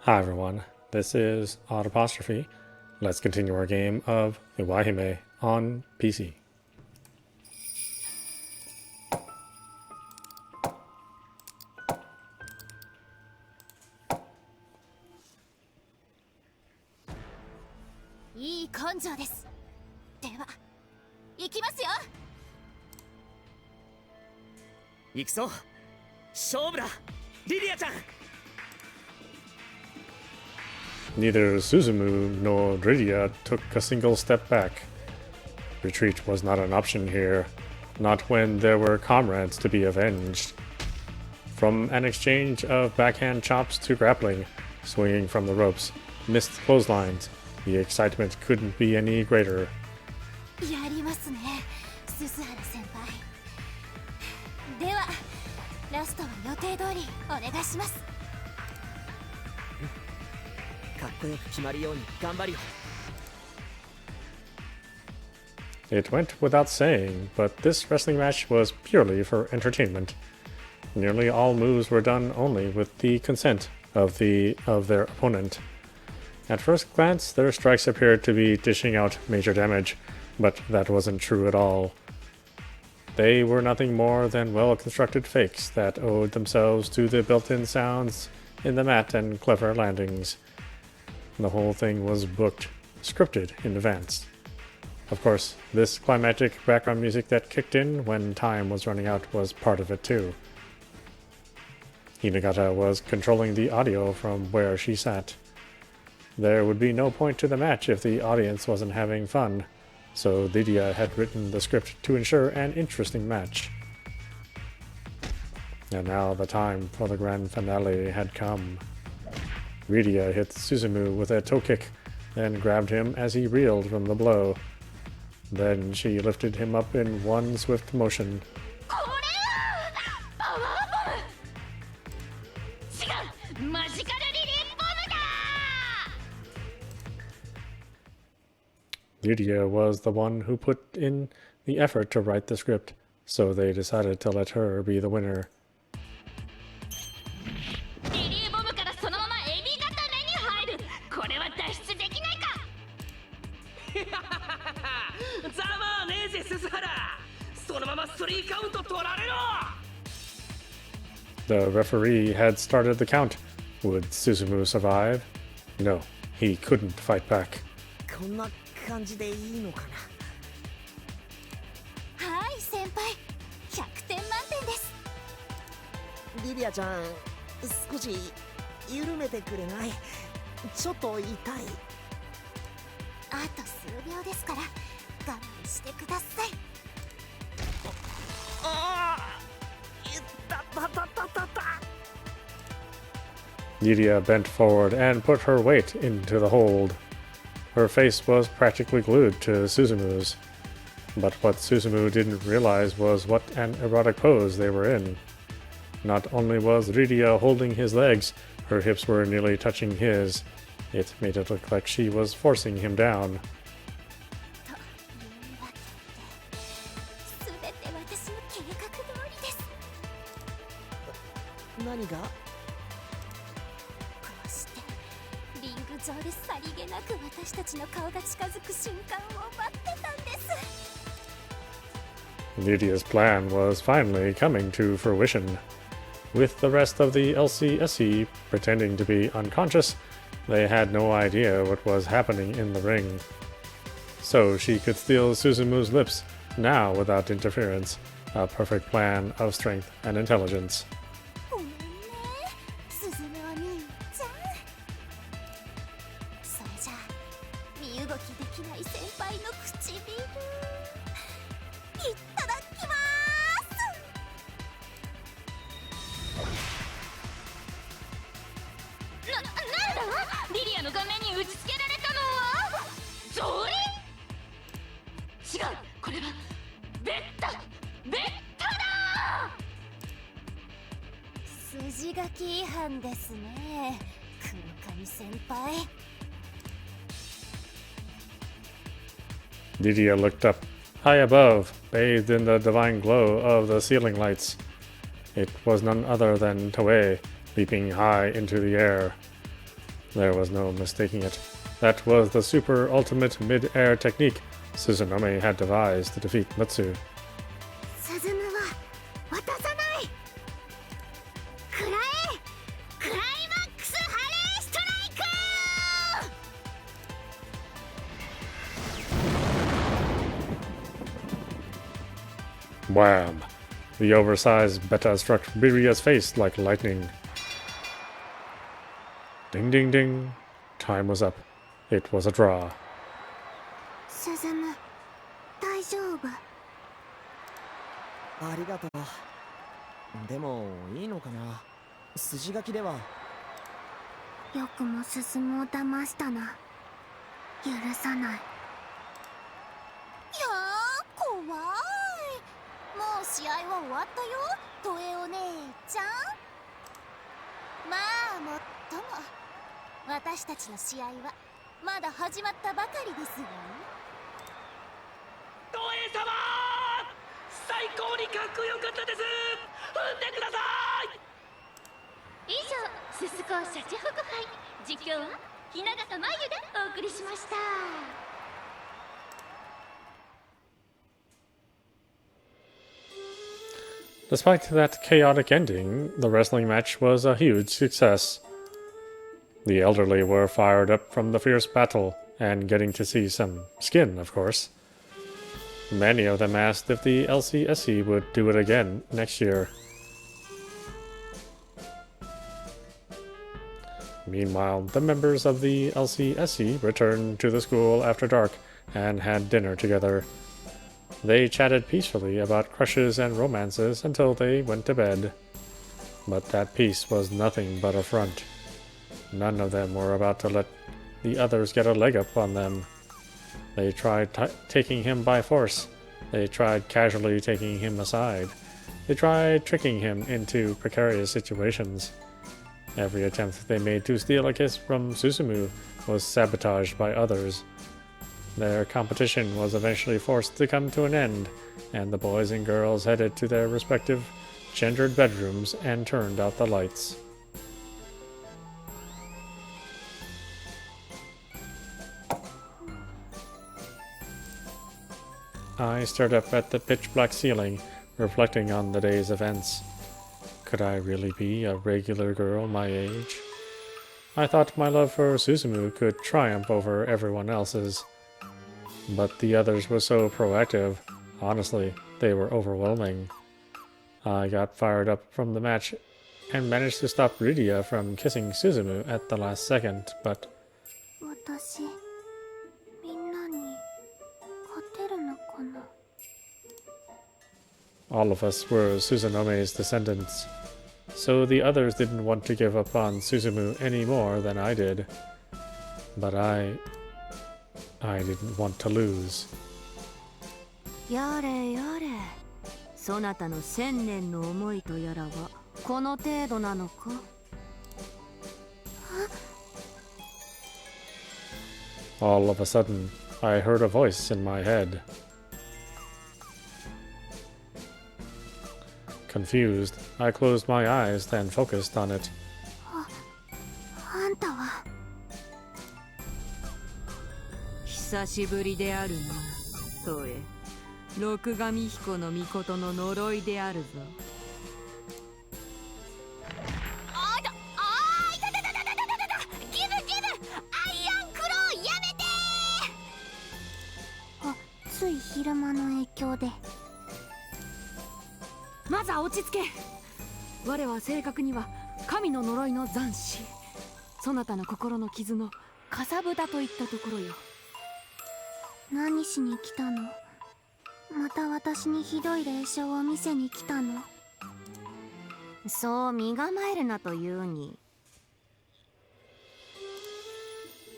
Hi everyone, this is audap. Let's continue our game of Iwaihime on PC.いい根性です。では、行きますよ。行くぞ。勝負だ、リリアちゃん。Neither Suzumu nor Rydia took a single step back. Retreat was not an option here, not when there were comrades to be avenged. From an exchange of backhand chops to grappling, swinging from the ropes, missed clotheslines, the excitement couldn't be any greater. やりますね、鈴原先輩。では、ラストは予定通りお願いします。かっこよく決まるように頑張るよ。It went without saying, but this wrestling match was purely for entertainment. Nearly all moves were done only with the consent of their opponent. At first glance, their strikes appeared to be dishing out major damage, but that wasn't true at all. They were nothing more than well-constructed fakes that owed themselves to the built-in sounds in the mat and clever landings. The whole thing was booked, scripted in advance. Of course, this climactic background music that kicked in when time was running out was part of it too. Hinagata was controlling the audio from where she sat. There would be no point to the match if the audience wasn't having fun, so Lydia had written the script to ensure an interesting match. And now the time for the grand finale had come. Rydia hit Suzumu with a toe kick, then grabbed him as he reeled from the blow. Then she lifted him up in one swift motion. Lydia was the one who put in the effort to write the script, so they decided to let her be the winner. The referee had started the count. Would Suzumu survive? No, he couldn't fight back. こんな感じでいいのかな。はい、先輩。100点満点です。リリアちゃん、少し緩めてくれない？ちょっと痛い。あと数秒ですから我慢してください。ああ、いったたたたたた。Lydia bent forward and put her weight into the hold. Her face was practically glued to Suzumu's. But what Suzumu didn't realize was what an erotic pose they were in. Not only was Rydia holding his legs, her hips were nearly touching his. It made it look like she was forcing him down. 何が？上でさりげなく私たちの顔が近づく瞬間を待ってたんです。Lydia's plan was finally coming to fruition. With the rest of the LCSE pretending to be unconscious, they had no idea what was happening in the ring. So she could steal Suzumu's lips, now without interference, a perfect plan of strength and intelligence. ごめんね、スズメお兄ちゃん。それじゃあ、身動きできない先輩の唇、いただきます。なんだ？リリアの顔面に打ちつけられたのは草履？違う、これはベッタだ。筋書き違反ですね、黒髪先輩。Lydia looked up, high above, bathed in the divine glow of the ceiling lights. It was none other than Toei, leaping high into the air. There was no mistaking it. That was the super ultimate mid-air technique Suzunome had devised to defeat Mutsu. スズムは渡さない。くらえ、クライマックスハレーストライク。 Wham! The oversized beta struck Miria's face like lightning. Ding ding ding. Time was up. It was a draw. スズム、大丈夫？ありがとう。でもいいのかな。筋書きでは。よくもスズムを騙したな。許さない。いやー、怖い。もう試合は終わったよ、トエお姉ちゃん。まあもっとも私たちの試合はまだ始まったばかりですわ。トエ様、最高にかっこよかったです。踏んでください。以上、ススコシャチホコ杯、実況は雛形まゆでお送りしました。Despite that chaotic ending, the wrestling match was a huge success. The elderly were fired up from the fierce battle, and getting to see some skin, of course. Many of them asked if the LCSE would do it again next year. Meanwhile, the members of the LCSE returned to the school after dark and had dinner together. They chatted peacefully about crushes and romances until they went to bed. But that peace was nothing but a front. None of them were about to let the others get a leg up on them. They tried taking him by force. They tried casually taking him aside. They tried tricking him into precarious situations. Every attempt they made to steal a kiss from Susumu was sabotaged by others. Their competition was eventually forced to come to an end, and the boys and girls headed to their respective gendered bedrooms and turned out the lights. I stared up at the pitch-black ceiling, reflecting on the day's events. Could I really be a regular girl my age? I thought my love for Susumu could triumph over everyone else's. But the others were so proactive. Honestly, they were overwhelming. I got fired up from the match and managed to stop Rydia from kissing Susumu at the last second, but... 私、みんなに勝てるのかな? All of us were Suzunome's descendants, so the others didn't want to give up on Susumu any more than I did. But I didn't want to lose. やれやれ、そなたの千年の思いとやらはこの程度なのか? All of a sudden, I heard a voice in my head. Confused, I closed my eyes and focused on it. あんたは久しぶりであるな、トエ。六神彦の御事の呪いであるぞ。いたたたたたたたた、ギブギブ、アイアンクローやめてー。あ、つい昼間の影響で。まずは落ち着け。我は正確には神の呪いの残滓、そなたの心の傷のかさぶたといったところよ。何しに来たの？また私にひどい霊障を見せに来たの？そう身構えるなというに。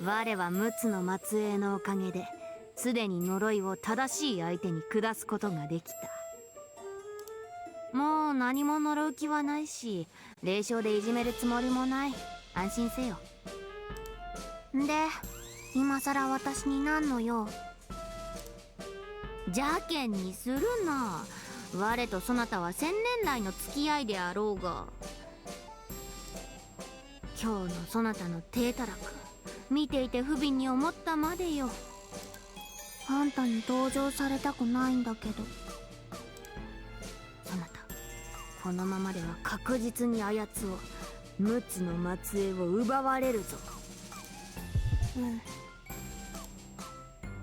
我は陸奥の末裔のおかげですでに呪いを正しい相手に下すことができた。もう何も呪う気はないし、霊障でいじめるつもりもない。安心せよ。で、今さら私に何の用？邪険にするな。我とそなたは千年来の付き合いであろうが。今日のそなたの低たらく見ていて不憫に思ったまでよ。あんたに同情されたくないんだけど、そなたこのままでは確実にあやつを陸奥の末裔を奪われるぞ。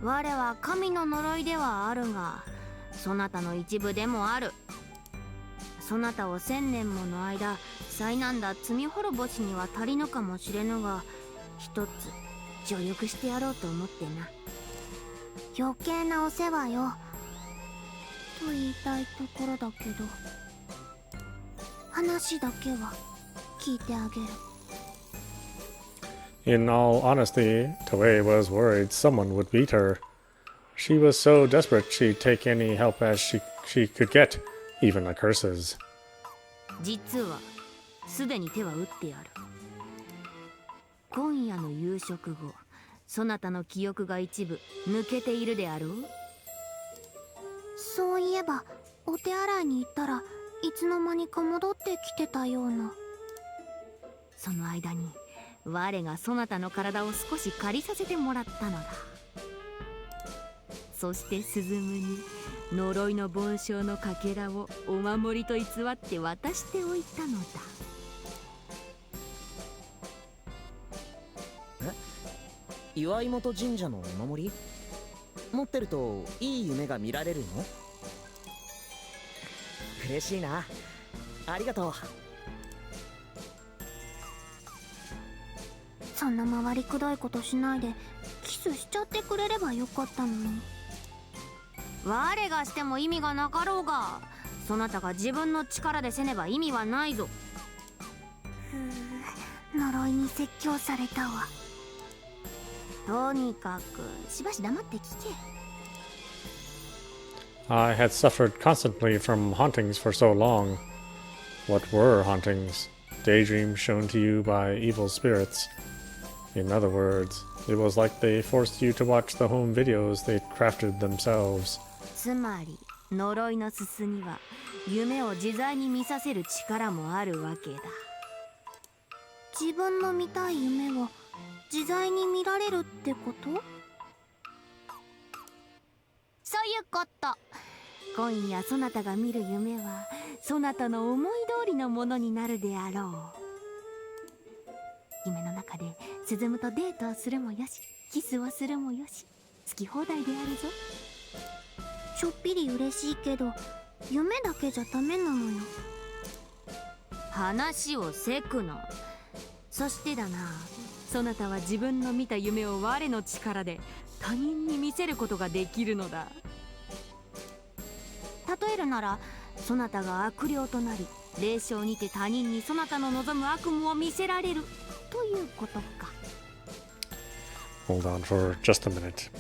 我は神の呪いではあるがそなたの一部でもある。そなたを1000年もの間災難だ罪滅ぼしには足りぬかもしれぬが、一つ助力してやろうと思ってな。余計なお世話よと言いたいところだけど、話だけは聞いてあげる。 In all honesty, Toei was worried someone would beat her. She was so desperate she'd take any help as she could get, even the curses. 実はすでに手は打ってやる。今夜の夕食後、そなたの記憶が一部抜けているであろう。そういえばお手洗いに行ったらいつの間にか戻ってきてたような。その間に我がそなたの体を少し借りさせてもらったのだ。そしてスズムに呪いの梵鐘のかけらをお守りと偽って渡しておいたのだ。岩井本神社のお守り持ってるといい夢が見られるの？嬉しいな、ありがとう。そんな回りくどいことしないでキスしちゃってくれればよかったのに。我がしても意味がなかろうが、そなたが自分の力でせねば意味はないぞ。呪いに説教されたわ。とにかくしばし黙って聞け。 I had suffered constantly from hauntings for so long. What were hauntings? Daydreams shown to you by evil spirits. In other words, it was like they forced you to watch the home videos they'd crafted themselves. つまり呪いのすすには夢を自在に見させる力もあるわけだ。自分の見たい夢を自在に見られるってこと？そういうこと。今夜そなたが見る夢はそなたの思い通りのものになるであろう。夢の中で鈴むとデートをするもよし、キスをするもよし、好き放題であるぞ。ちょっぴり嬉しいけど夢だけじゃダメなのよ。話をせくの。そしてだな、そなたは自分の見た夢を我の力で他人に見せることができるのだ。例えるなら、そなたが悪霊となり霊障にて他人にそなたの望む悪夢を見せられるということか。 Hold on for just a minute.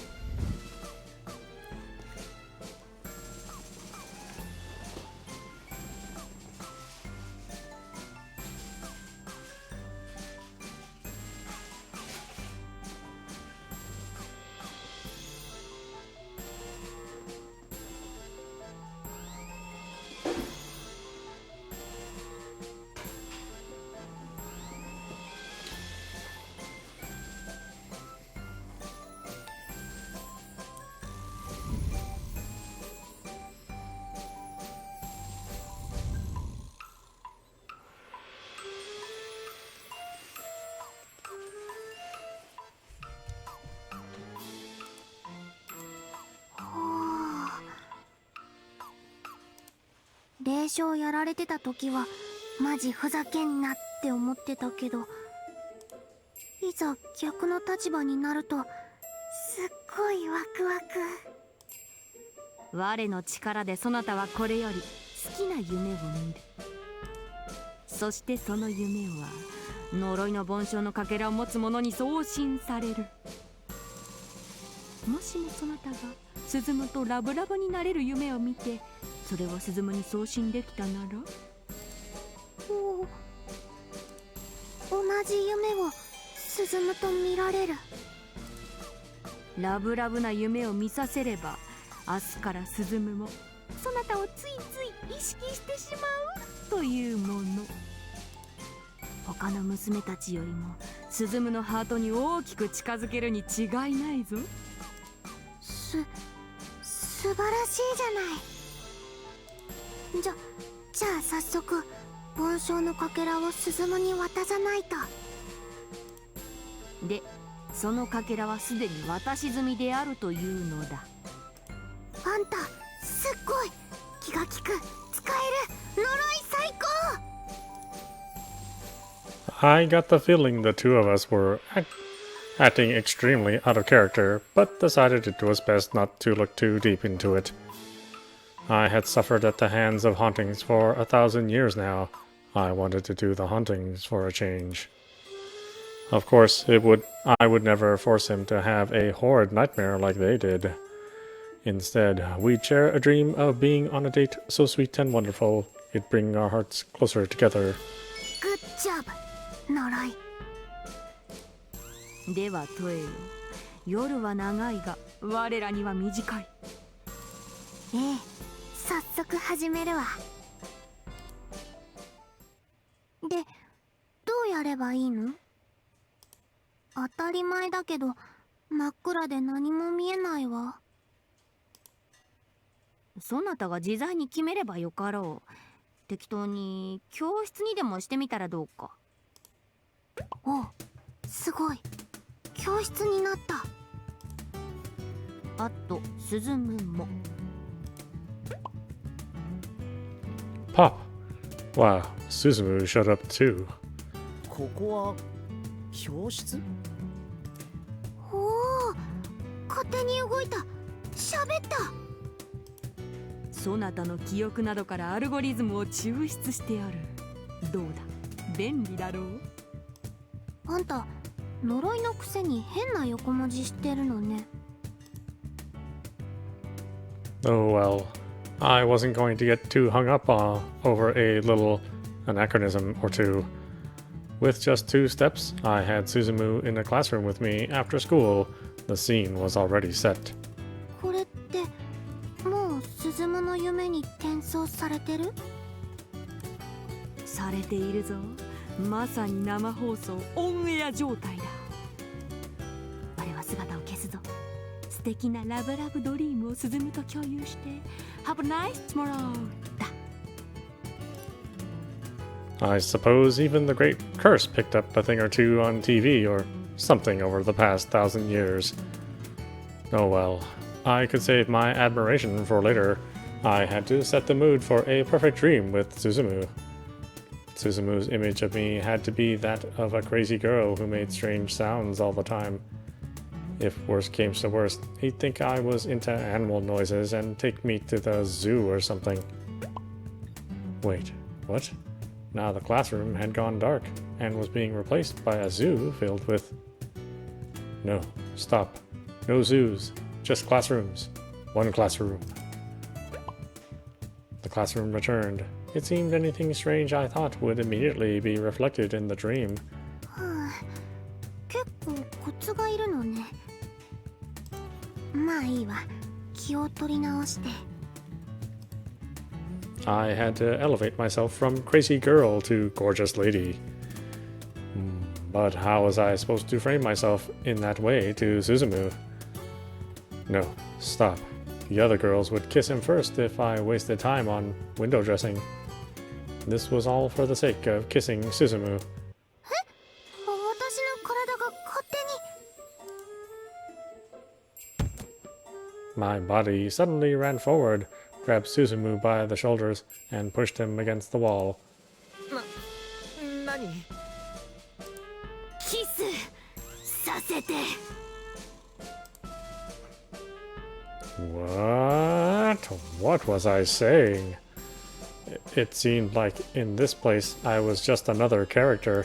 霊障やられてた時はマジふざけんなって思ってたけど、いざ逆の立場になるとすっごいワクワク。我の力でそなたはこれより好きな夢を見る。そしてその夢は呪いの梵鐘のかけらを持つ者に送信される。もしもそなたが鈴むとラブラブになれる夢を見て、それを鈴むに送信できたなら、同じ夢を鈴むと見られる。ラブラブな夢を見させれば、明日から鈴むもそなたをついつい意識してしまうというもの。他他の娘たちよりもスズムのハートに大きく近づけるに違いないぞ。素晴らしいじゃない。じゃあ早速紋章のかけらをスズムに渡さないと。でそのかけらはすでに渡し済みであるというのだ。あんたすっごい気が利く、使える、呪い最高。 I got the feeling the two of us were acting extremely out of character, but decided it was best not to look too deep into it. I had suffered at the hands of hauntings for 1,000 years now. I wanted to do the hauntings for a change. Of course, I would never force him to have a horrid nightmare like they did. Instead, we'd share a dream of being on a date so sweet and wonderful, it'd bring our hearts closer together. Good job 呪い。では問えよ。夜は長いが我らには短い。ええ、早速始めるわ。で、どうやればいいの？当たり前だけど真っ暗で何も見えないわ。そなたが自在に決めればよかろう。適当に教室にでもしてみたらどうか。お、すごい。教室になった。あとスズムも。Pop! Wow, Suzumu showed up too. ここは教室？おお、勝手に動いた。喋った。そなたの記憶などからアルゴリズムを抽出してある。どうだ、便利だろう。あんた呪いのくせに変な横文字してるのね。Oh well, I wasn't going to get too hung up over a little anachronism or two. With just 2 steps, I had Suzumu in a classroom with me after school. The scene was already set. これってもうスズムの夢に転送されてる？されているぞ。まさに生放送オンエア状態だ。我は姿を消すぞ。素敵なラブラブドリームをスズムと共有して Have a nice tomorrow だ。I suppose even the Great Curse picked up a thing or two on TV or something over the past 1,000 years. Oh well, I could save my admiration for later. I had to set the mood for a perfect dream with Suzumu. Suzumu's image of me had to be that of a crazy girl who made strange sounds all the time. If worst came to worst, he'd think I was into animal noises and take me to the zoo or something. Wait, what? Now the classroom had gone dark and was being replaced by a zoo filled with... No, stop. No zoos, just classrooms. One classroom. The classroom returned. It seemed anything strange I thought would immediately be reflected in the dream. 結構コツがいるのね。まあいいわ。気を取り直して。I had to elevate myself from crazy girl to gorgeous lady. But how was I supposed to frame myself in that way to Suzumu? No, stop. The other girls would kiss him first if I wasted time on window dressing. This was all for the sake of kissing Suzumu. 私の体が勝手に。My body suddenly ran forward, grabbed Suzumu by the shoulders, and pushed him against the wall. 何？キスさせて。What was I saying? It seemed like in this place I was just another character.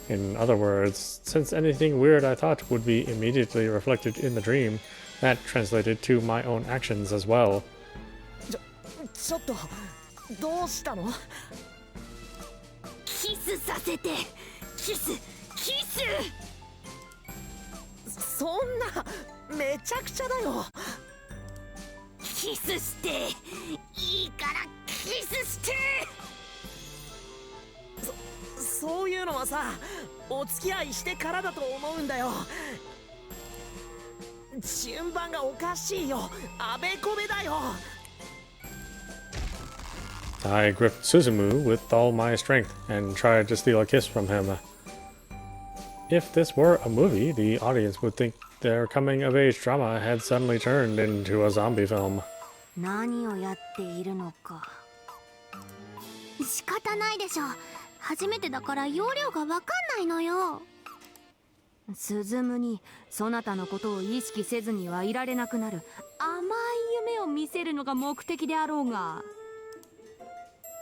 In other words, since anything weird I thought would be immediately reflected in the dream, that translated to my own actions as well. ちょっとどうしたの？キスさせて。キスキス。そんなめちゃくちゃだよ。キスしていいからキスして。そういうのはさ、お付き合いしてからだと思うんだよ。順番がおかしいよ。あべこべだよ。I gripped Suzumu with all my strength and tried to steal a kiss from him. If this were a movie, the audience would think their coming-of-age drama had suddenly turned into a zombie film. 何をやっているのか。仕方ないでしょ。初めてだから要領がわかんないのよ。鈴夢にそなたのことを意識せずにはいられなくなる甘い夢を見せるのが目的であろうが、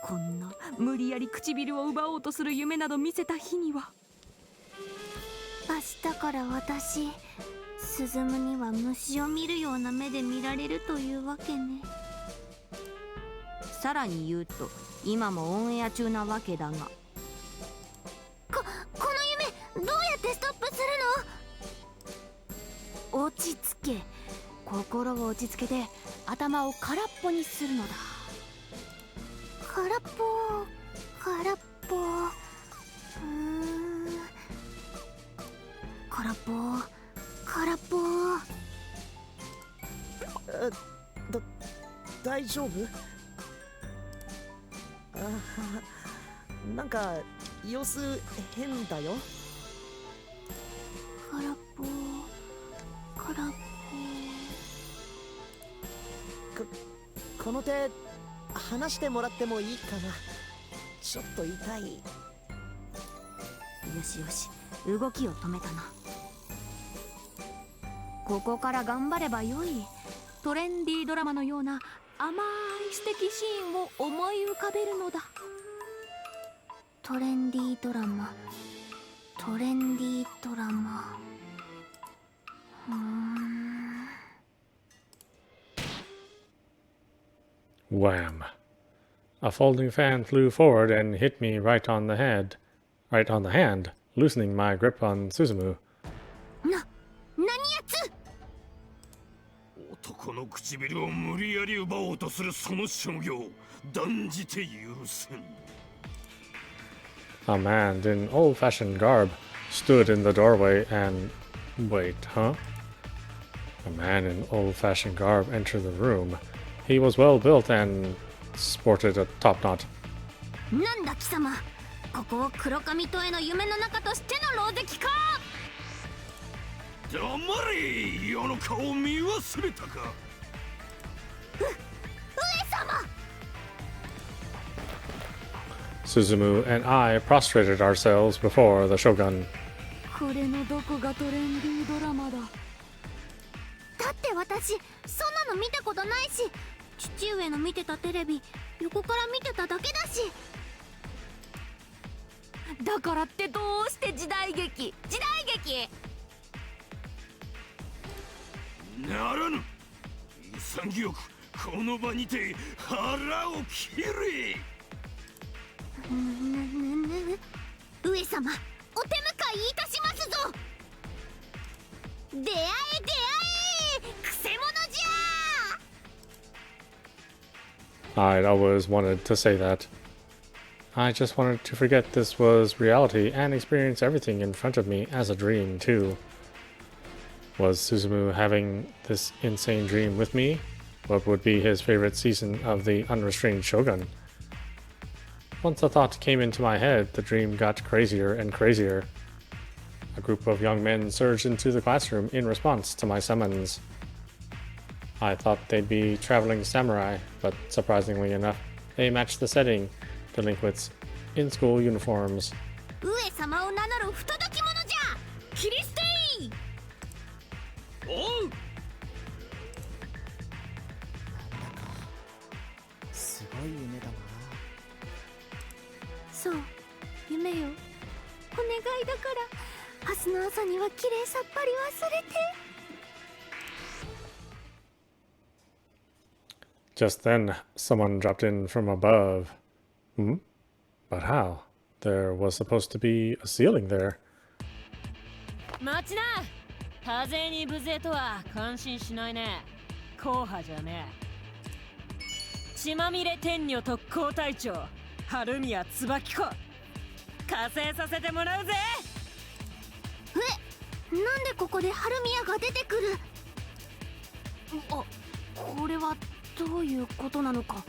こんな無理やり唇を奪おうとする夢など見せた日には、明日から私鈴夢には虫を見るような目で見られるというわけね。さらに言うと今もオンエア中なわけだが、この夢どうやってストップするの？落ち着け。心を落ち着けて頭を空っぽにするのだ。空っぽ空っぽ、空っぽ空っぽ。大丈夫？なんか様子変だよ。空っぽ空っぽ。この手離してもらってもいいかな。ちょっと痛い。よしよし、動きを止めたな。ここから頑張ればよい。トレンディードラマのような甘い素敵シーンを思い浮かべるのだ。トレンディードラマ、トレンディードラマ。Wham! A folding fan flew forward and hit me right on the hand, loosening my grip on Suzumu. 何やつ？男の唇を無理やり奪おうとするその所業、断じて許せん。A man in old-fashioned garb stood in the doorway and... Wait, huh? A man in old-fashioned garb entered the room. He was well-built and sported a top knot. なんだ貴様、ここを黒髪とへの夢の中としての狼藉か。黙れ、世の顔を見忘れたか。上様。Suzumu and I prostrated ourselves before the shogun. これのどこがトレンディードラマだ。だって私そんなの見たことないし、父上の見てたテレビ横から見てただけだし。だからってどうして時代劇ならぬ。潔くこの場にて腹を切れ。上様、お手向かいいたしますぞ。出会え出会え、くせ者じゃ。 I'd always wanted to say that. I just wanted to forget this was reality and experience everything in front of me as a dream, too. Was Suzumu having this insane dream with me? What would be his favorite season of the Unrestrained Shogun? Once the thought came into my head, the dream got crazier and crazier. A group of young men surged into the classroom in response to my summons. I thought they'd be traveling samurai, but surprisingly enough, they matched the setting, delinquents in school uniforms. 上様を名乗る不届き者じゃ。切り捨てい。おう。すごい夢だな。そう、夢よ。お願いだから明日の朝にはきれいさっぱり忘れて。Just then, someone dropped in from above. Hmm? But how? There was supposed to be a ceiling there. 待ちな。風に無勢とは感心しないね。硬派じゃねえ。血まみれ天女特攻隊長春宮椿子。加勢させてもらうぜ。なんでここでハルミヤが出てくる？あ、これはどういうことなのか。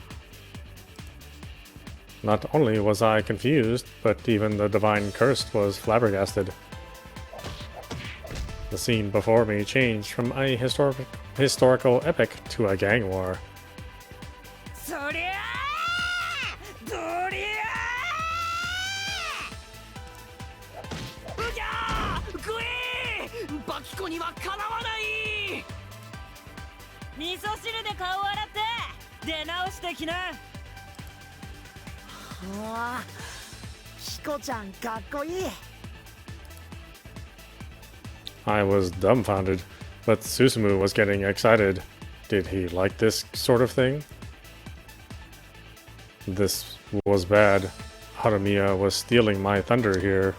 Not only was I confused, but even the divine cursed was flabbergasted. The scene before me changed from a historical epic to a gang war. そりゃあどりゃあうぎゃーグイーバキコにはかなわない。味噌汁で顔洗って出直してきな。ああ、ヒコちゃんかっこいい。 I was dumbfounded, but Susumu was getting excited. Did he like this sort of thing? This was bad. Harumiya was stealing my thunder here.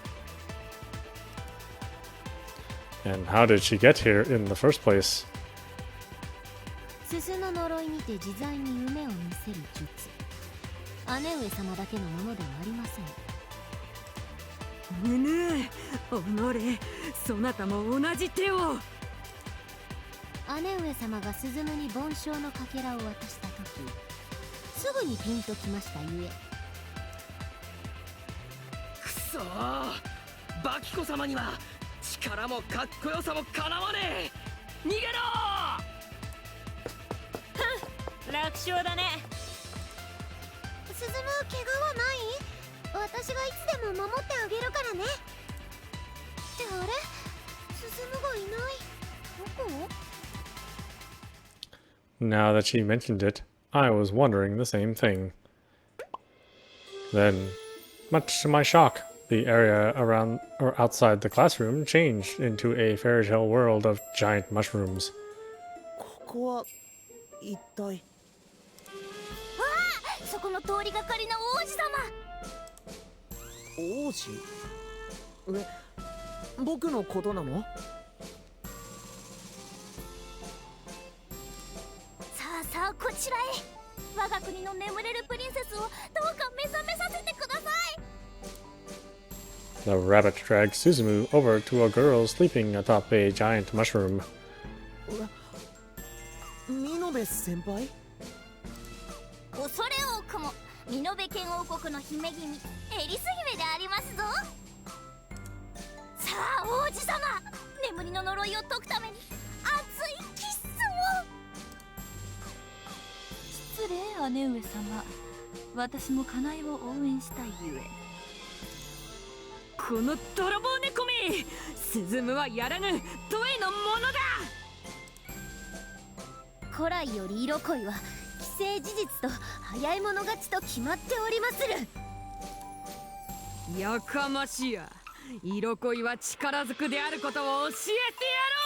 And how did she get here in the first place? 鈴の呪いにて自在に夢を見せる術。姉上様だけのものではありません。むぬおれ、そなたも同じ手を。姉上様が鈴むに梵鐘のかけらを渡したとき、すぐにピンときましたゆえ。くそー、バキコ様には力もかっこよさもかなわねえ。逃げろー。楽勝だね。鈴む、怪我はない？私がいつでも守ってあげるからね。ってあれ？鈴むがいない。どこ？ Now that she mentioned it, I was wondering the same thing. Then, much to my shock, the area around or outside the classroom changed into a fairy tale world of giant mushrooms. ここは一体。そこの通りがかりの王子様。王子？僕のことなの？さあさあ、こちらへ。我が国の眠れるプリンセスをどうか目覚めさせてください。 The rabbit dragged Suzumu over to a girl sleeping atop a giant mushroom. 見延先輩？恐れ多くも見延県王国の姫君エリス姫でありますぞ。さあ王子様、眠りの呪いを解くために熱いキスを。失礼、姉上様。私も家内を応援したいゆえ。この泥棒猫め、鈴むはやらぬ、問えのものだ。古来より色恋は既成事実と早い者勝ちと決まっておりまする。やかましや。色恋は力ずくであることを教えてやろ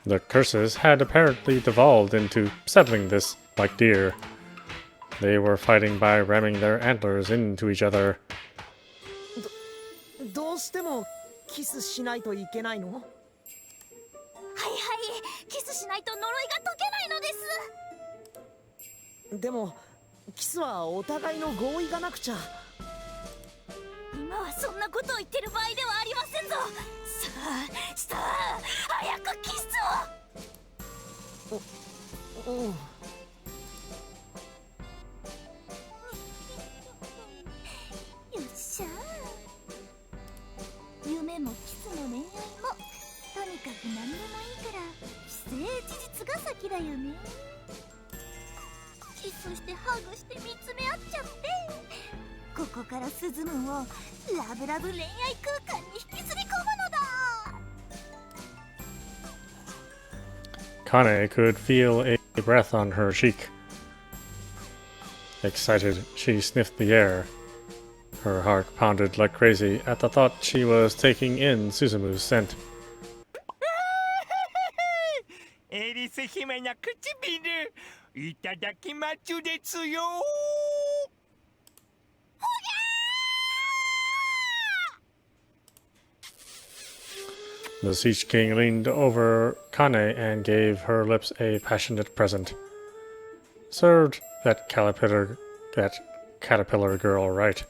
うぞ。 The curses had apparently devolved into settling this like deer. They were fighting by ramming their antlers into each other. どうしてもキスしないといけないの？はいはい、キスしないと呪いが解けないのです。でもキスはお互いの合意がなくちゃ。今はそんなことを言ってる場合ではありませんぞ。さあ早くキスを。うん。よっしゃー。夢もキスも恋愛もとにかく何でもいいから既成事実が先だよね。キスしてハグして見つめ合っちゃって、ここから鈴むをラブラブ恋愛空間に引きずり込むのだ。 Kane could feel a breath on her cheek. Excited, she sniffed the air. Her heart pounded like crazy at the thought she was taking in Suzumu's scent. エリス姫の唇いただきますですよ。 The Siege King leaned over Kane and gave her lips a passionate present. Served that caterpillar girl right.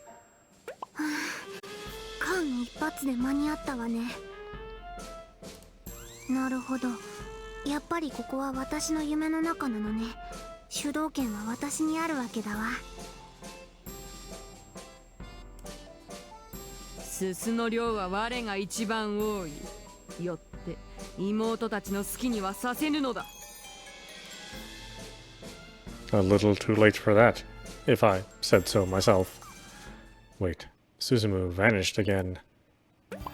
んの一発で間に合ったわね。なるほど、やっぱりここは私の夢の中なのね。主導権は私にあるわけだわ。すすの量は我が一番多い。よって妹たちの好きにはさせぬのだ。A little too late for that, if I said so myself. Wait, Suzumu vanished again. みんな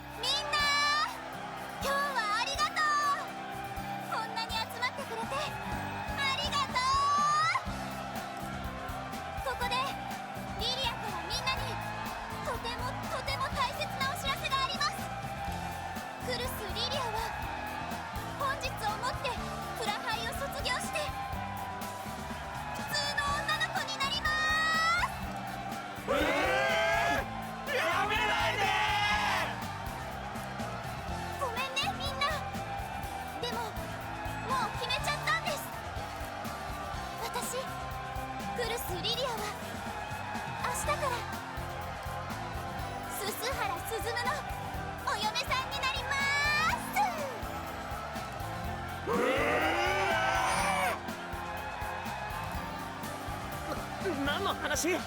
今日はありがとう。こんなに集まってくれてありがとう。ここでリリアからみんなにとても大切なお知らせがあります。クルス・リリアは本日をもってプラハイを卒業して普通の女の子になります。やめないで。ごめんねみんな。でももう決めちゃったんです。私クルス・リリアは明日からススハラ・スズムのお嫁さんになります。何の話？え？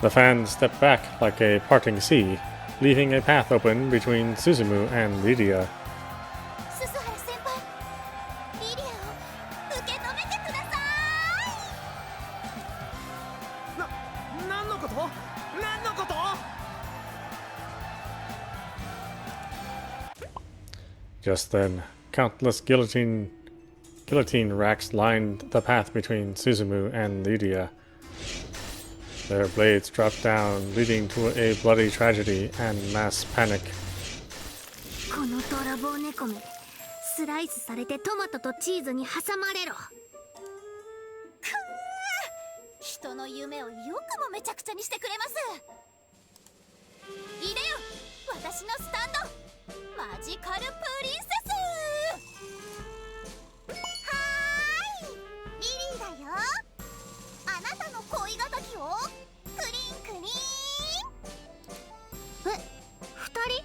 The fans stepped back like a parting sea, leaving a path open between Suzumu and Lydia. ススハラ先輩、リリアを受け止めてください。何のこと？何のこと？ Just then, countless guillotine racks lined the path between Suzumu and Lydia. Their blades dropped down, leading to a bloody tragedy and mass panic. この泥棒猫め、スライスされてトマトとチーズに挟まれろ。人の夢をよくもめちゃくちゃにしてくれます。いでよ、私のスタンド、マジカルプリンセス。はーい、リリーだよ。あなたの恋敵をクリンクリン。え、二人？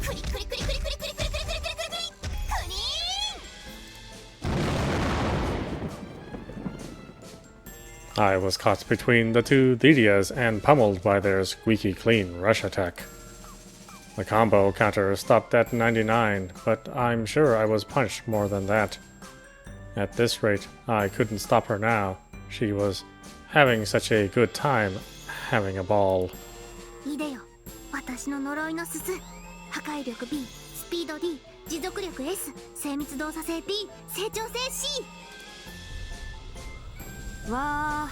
クリクリクリクリクリクリクリクリクリクリクリクリクリクリーン。 I was caught between the two Lydias and pummeled by their squeaky clean rush attack. The combo counter stopped at 99, but I'm sure I was punched more than that. At this rate, I couldn't stop her now. She was having such a good time having a ball. いでよ、私の呪いのすす。破壊力 B、スピード D、持続力 S、精密動作性 D、成長性 C。わあ、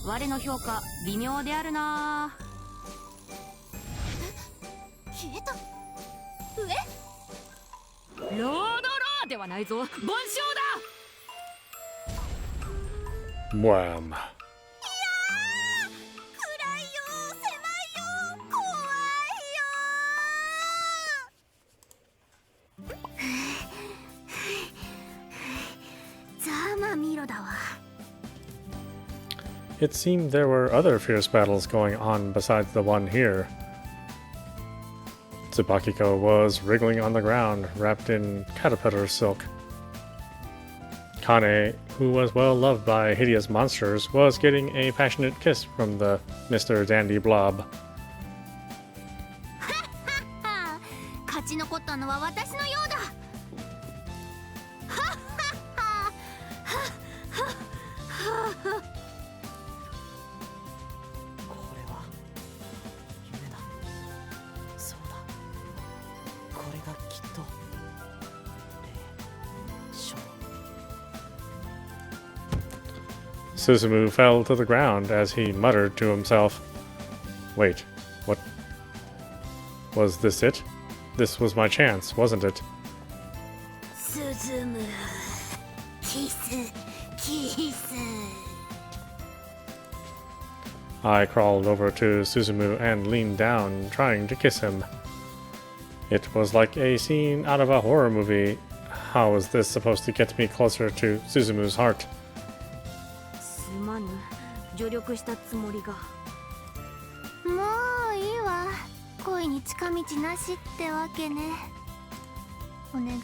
我の評価微妙であるな。消えた。ロードローではないぞ、凡勝だ。Wham! 暗いよ、狭いよ、怖いよ。ざまみろだわ。It seemed there were other fierce battles going on besides the one here. Tsubakiko was wriggling on the ground, wrapped in caterpillar silk. Kane, who was well loved by hideous monsters, was getting a passionate kiss from the Mr. Dandy Blob. 勝ち残ったのは私のようだ。これは夢だ。そうだ。これがきっと霊障。 Suzumu fell to the ground as he muttered to himself. Wait, what? Was this it? This was my chance, wasn't it? 進む。キス、キス。 I crawled over to Suzumu and leaned down, trying to kiss him. It was like a scene out of a horror movie. How was this supposed to get me closer to Suzumu's heart? すまぬ、助力したつもりが。もういいわ。恋に近道なしってわけね。お願い、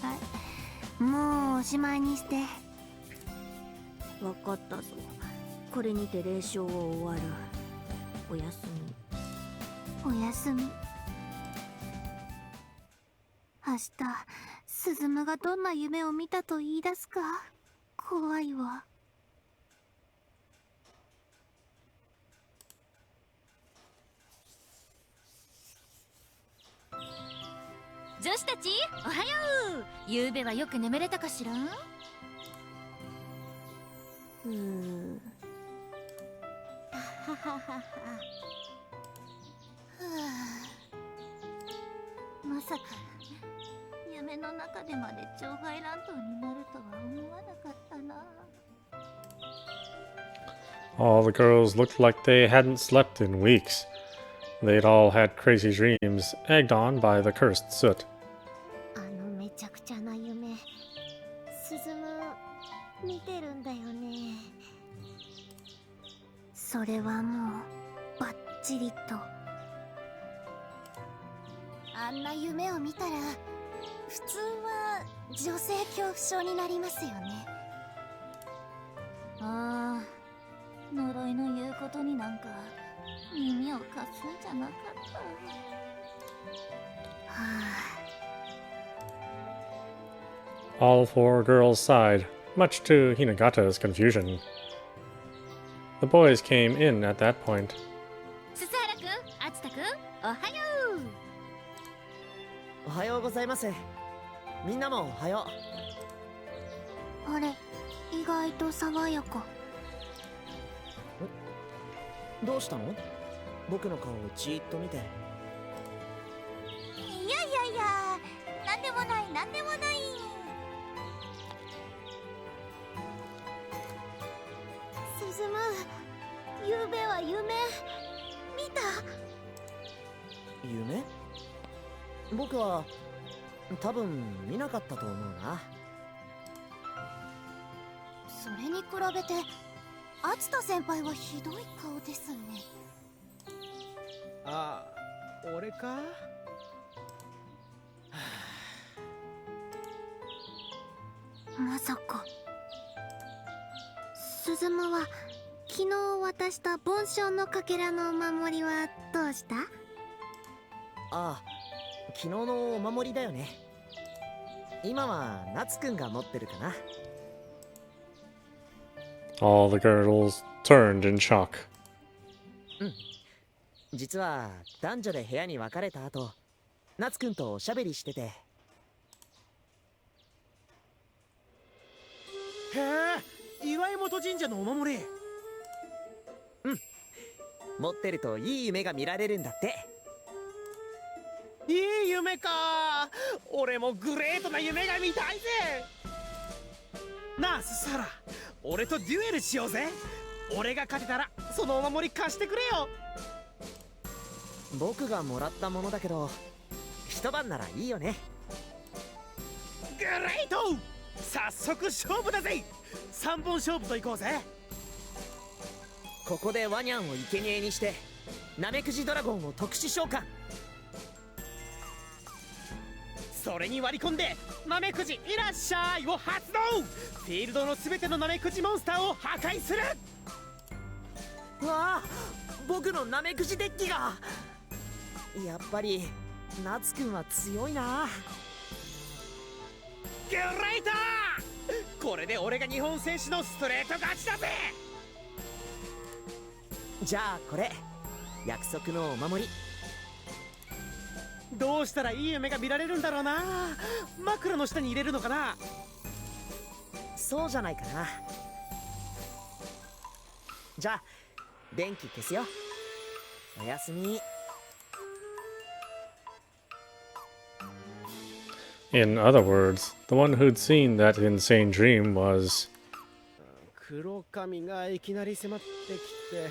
もうおしまいにして。わかったぞ。これにて霊障を終わる。おやすみ。おやすみ。明日スズムがどんな夢を見たと言い出すか怖いわ。女子たちおはよう。夕べはよく眠れたかしら。まさか夢の中でまで長輩乱闘になるとは思わなかったな。 All the girls looked like they hadn't slept in weeks. They'd all had crazy dreams, egged on by the cursed soot. あのめちゃくちゃな夢、スズム見てるんだよね。それはもうバッチリと。あんな夢を見たら普通は女性恐怖症になりますよね。ああ、呪いの言うことになんか耳を貸すんじゃなかった。はあ。 All four girls sighed, much to Hinagata's confusion. The boys came in at that point. 鈴原くん、あつたくん、おはよう。おはようございます。みんなもおはよあれ、意外と爽やか。う。どうしたの？僕の顔をじーっと見て。いやいやいや、なんでもないなんでもない。スズム、ゆうべは夢見た？夢？僕は多分見なかったと思うな。それに比べて熱田先輩はひどい顔ですね。あ、俺か？まさかスズムは昨日渡した梵鐘のかけらのお守りはどうした？ああ、昨日のお守りだよね。今は夏くんが持ってるかな。All the girls turned in shock. 実は男女で部屋に分かれた後、夏くんとおしゃべりしてて。へえ、岩井本神社のお守り。持ってるといい夢が見られるんだって。いい夢か。俺もグレートな夢が見たいぜ。なあスサラ、俺とデュエルしようぜ。俺が勝てたらそのお守り貸してくれよ。僕がもらったものだけど一晩ならいいよね。グレート、早速勝負だぜ。3本勝負といこうぜ。ここでワニャンを生贄にしてナメクジドラゴンを特殊召喚。それに割り込んでナメクジいらっしゃいを発動。フィールドの全てのナメクジモンスターを破壊する。わあ、僕のナメクジデッキが。やっぱり夏くんは強いな。グレート、これで俺が日本選手のストレート勝ちだぜ。じゃあこれ約束のお守り。どうしたらいい夢が見られるんだろうな。枕の下に入れるのかな。そうじゃないかな。じゃあ電気消すよ。おやすみ。In other words, the one who'd seen that insane dream was... 黒髪がいきなり迫ってきて、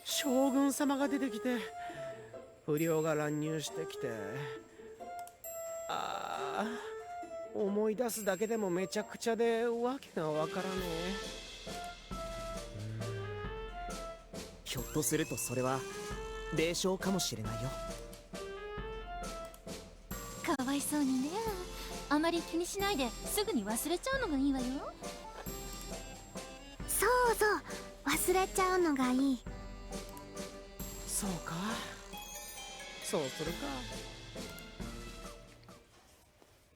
将軍様が出てきて、不良が乱入してきて、ああ、思い出すだけでもめちゃくちゃでわけがわからねひょっとするとそれは霊障かもしれないよ。かわいそうにね。あまり気にしないですぐに忘れちゃうのがいいわよ。そうそう、忘れちゃうのがいい。そうか、そうするか。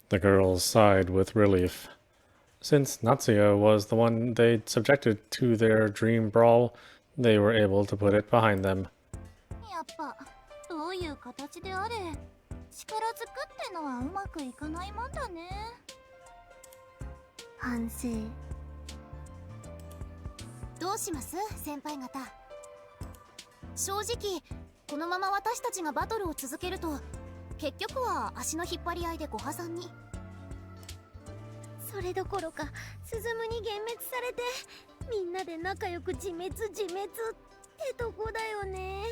The girls sighed with relief. Since Natsuya was the one they'd subjected to their dream brawl, they were able to put it behind them. やっぱどういう形であれ力ずくってのはうまくいかないもんだね。反省。どうします先輩方。正直このまま私たちがバトルを続けると結局は足の引っ張り合いでご破産に。それどころかスズムに幻滅されてみんなで仲良く自滅ってとこだよね。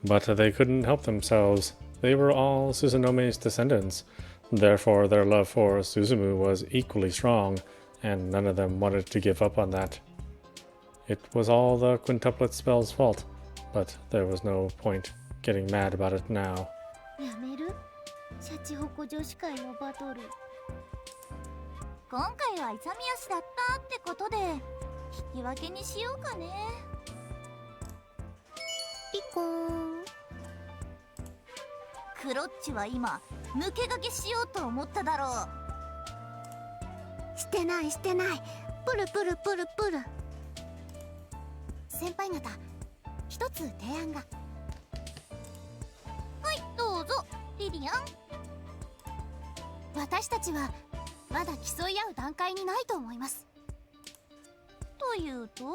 But they couldn't help themselves. They were all Suzunome's descendants. Therefore, their love for Suzumu was equally strong, and none of them wanted to give up on that. It was all the quintuplet spell's fault, but there was no point getting mad about it now. やめる？シャチホコ女子会のバトル。今回は勇み足だったってことで引き分けにしようかね。ピコーン。クロッチは今抜け駆けしようと思っただろう。してないしてない。プルプルプルプル。先輩方、一つ提案が。はい、どうぞリリアン。私たちはまだ競い合う段階にないと思います。というと、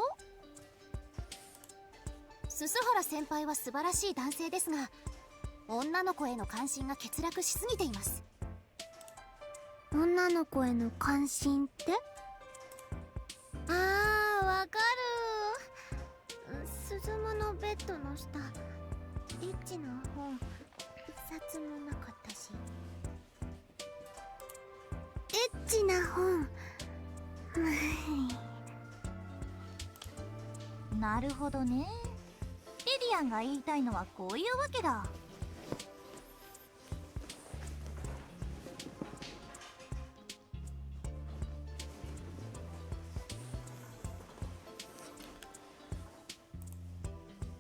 鈴原先輩は素晴らしい男性ですが女の子への関心が欠落しすぎています。女の子への関心って？あー、わかる。スズムのベッドの下、エッチな本一冊もなかったし。エッチな本。なるほどね。リリアンが言いたいのはこういうわけだ。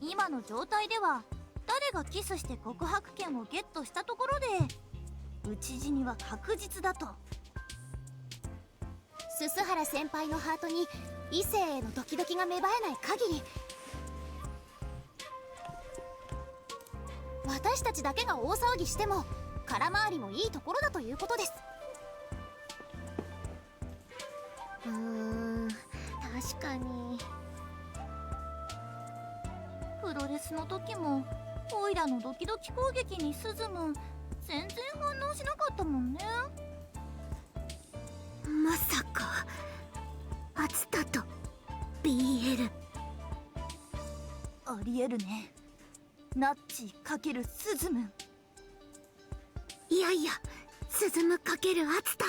今の状態では誰がキスして告白権をゲットしたところで討ち死には確実だと。鈴原先輩のハートに異性へのドキドキが芽生えない限り私たちだけが大騒ぎしても空回りもいいところだということです。確かに。プロレスの時もオイラのドキドキ攻撃にスズム全然反応しなかったもんね。まさかアツタと BL。 ありえるね。ナッチ×スズム。いやいや、スズム×アツタ。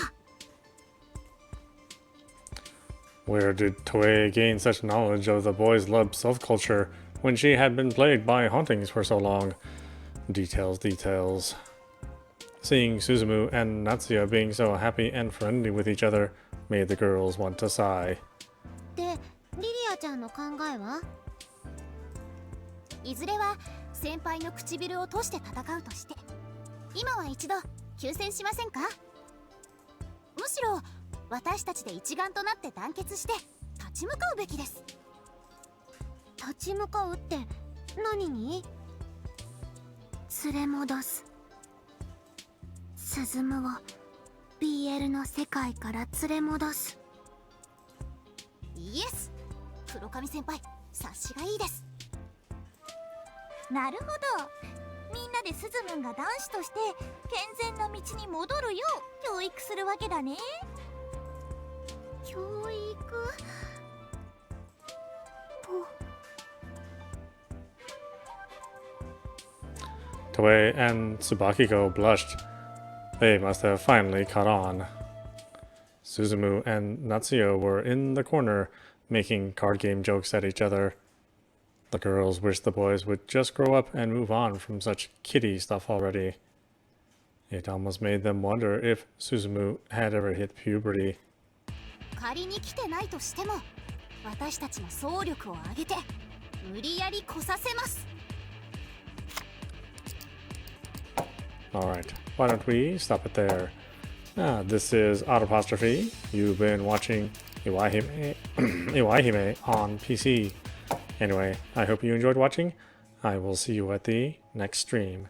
Where did Toei gain such knowledge of the boys' love subculture when she had been plagued by hauntings for so long? Details. Seeing Suzumu and Natsuya being so happy and friendly with each other made the girls want to sigh. で、リリアちゃんの考えは？いずれは先輩の唇を閉して戦うとして今は一度休戦しませんか？むしろ私たちで一丸となって団結して立ち向かうべきです。立ち向かうって何に？連れ戻す。スズムを BL の世界から連れ戻す。イエス。黒髪先輩、察しがいいです。なるほど。みんなでスズムンが男子として健全な道に戻るよう教育するわけだね。教育と。 Toei and Tsubakiko blushed. They must have finally caught on. Suzumu and Natsuyo were in the corner, making card game jokes at each other. The girls wish the boys would just grow up and move on from such kiddie stuff already. It almost made them wonder if Suzumu had ever hit puberty. 仮に来てないとしても、私たちの総力を上げて無理やり来させます。 Alright, why don't we stop it there? This is audapostrophe. You've been watching Iwaihime, Iwaihime on PC. Anyway, I hope you enjoyed watching. I will see you at the next stream.